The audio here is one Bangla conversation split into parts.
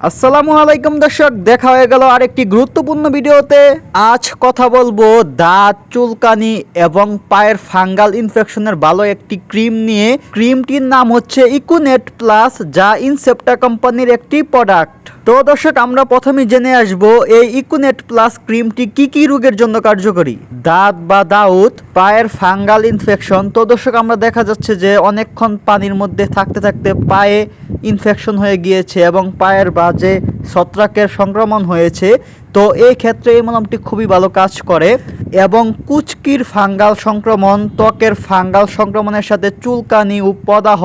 আসসালামু আলাইকুম দর্শক, দেখা হয়ে গেল আরেকটি গুরুত্বপূর্ণ ভিডিওতে। আজ কথা বলবো দাঁত, চুলকানি এবং পায়ের ফাঙ্গাল ইনফেকশনের ভালো একটি ক্রিম নিয়ে। ক্রিমটির নাম হচ্ছে ইকুনেট প্লাস, যা ইনসেপ্টা কোম্পানির একটি প্রোডাক্ট। তো দর্শক, আমরা প্রথমে জেনে আসবো এই ইকুনেট প্লাস ক্রিমটি কি কি রোগের জন্য কার্যকরী। দাঁত বা দাউত, পায়ের ফাঙ্গাল ইনফেকশন। তো দর্শক, আমরা দেখা যাচ্ছে যে অনেকক্ষণ পানির মধ্যে থাকতে থাকতে পায়ে ইনফেকশন হয়ে গিয়েছে এবং পায়ের বাজে ছত্রাকের সংক্রমণ হয়েছে। তো এই ক্ষেত্রে এই মলমটি খুবই ভালো কাজ করে। এবং কুচকির ফাঙ্গাল সংক্রমণ, ত্বকের ফাঙ্গাল সংক্রমণের সাথে চুলকানি ও প্রদাহ,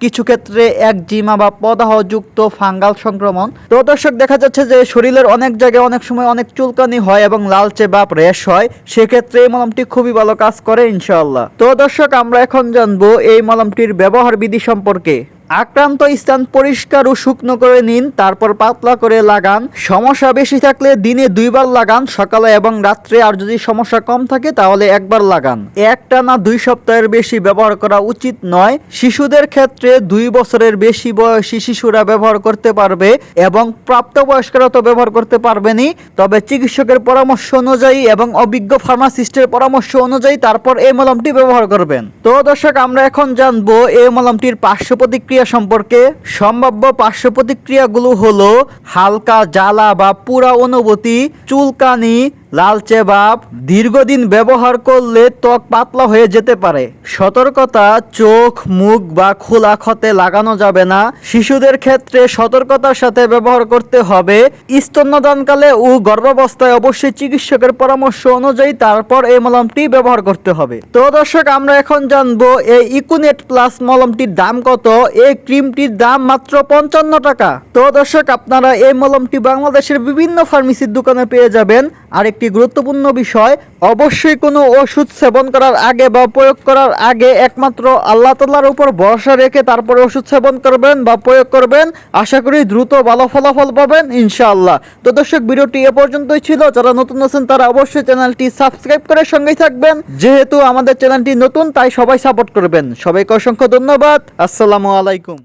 কিছু ক্ষেত্রে একজিমা বা প্রদাহযুক্ত ফাঙ্গাল সংক্রমণ। তো দর্শক, দেখা যাচ্ছে যে শরীরের অনেক জায়গায় অনেক সময় অনেক চুলকানি হয় এবং লালচে বা র্যাশ হয়, সেক্ষেত্রে এই মলমটি খুবই ভালো কাজ করে ইনশাআল্লাহ। তো দর্শক, আমরা এখন জানবো এই মলমটির ব্যবহার বিধি সম্পর্কে। আক্রান্ত স্থান পরিষ্কার ও শুকনো করে নিন, তারপর পাতলা করে লাগান। সমস্যা বেশি থাকলে দিনে 2 বার লাগান, সকালে এবং রাত্রে। আর যদি সমস্যা কম থাকে তাহলে 1বার লাগান। একটানা 2 সপ্তাহের বেশি ব্যবহার করা উচিত নয়। শিশুদের ক্ষেত্রে 2 বছরের বেশি বয়সী শিশুরা ব্যবহার করতে পারবে এবং প্রাপ্তবয়স্করা তো ব্যবহার করতে পারবেনই, তবে চিকিৎসকের পরামর্শ অনুযায়ী এবং অভিজ্ঞ ফার্মাসিস্টের পরামর্শ অনুযায়ী তারপর এই মলমটি ব্যবহার করবেন। তো দর্শক, আমরা এখন জানবো এই মলমটির পার্শ্ব প্রতিক্রিয়া সম্পর্কে। সম্ভাব্য পার্শ্ব প্রতিক্রিয়াগুলো হলো হালকা জ্বালা বা পুরা অনুভূতি, চুলকানি, লালচে ভাব। দীর্ঘদিন ব্যবহার করলে ত্বক পাতলা হয়ে যেতে পারে। সতর্কতা: চোখ, মুখ বা খোলা ক্ষতে লাগানো যাবে না। শিশুদের ক্ষেত্রে সতর্কতার সাথে ব্যবহার করতে হবে। স্তন্যদানকালে ও গর্ভাবস্থায় অবশ্যই চিকিৎসকের পরামর্শ অনুযায়ী তারপর এই মলমটি ব্যবহার করতে হবে। তো দর্শক, আমরা এখন জানবো এই ইকুনেট প্লাস মলমটির দাম কত। এই ক্রিমটির দাম মাত্র 55 টাকা। তো দর্শক, আপনারা এই মলমটি বাংলাদেশের বিভিন্ন ফার্মেসির দোকানে পেয়ে যাবেন। আরেকটি গুরুত্বপূর্ণ বিষয়, অবশ্যই কোনো ওষুধ সেবন করার আগে বা প্রয়োগ করার আগে একমাত্র আল্লাহ তাআলার উপর ভরসা রেখে তারপরে ওষুধ সেবন করবেন বা প্রয়োগ করবেন। আশা করি দ্রুত ভালো ফলাফল পাবেন ইনশাআল্লাহ। তো দর্শক, ভিডিওটি এ পর্যন্তই ছিল। যারা নতুন আছেন তারা অবশ্যই চ্যানেলটি সাবস্ক্রাইব করে সঙ্গেই থাকবেন। যেহেতু আমাদের চ্যানেলটি নতুন, তাই সবাই সাপোর্ট করবেন। সবাইকে অসংখ্য ধন্যবাদ। আসসালামু আলাইকুম।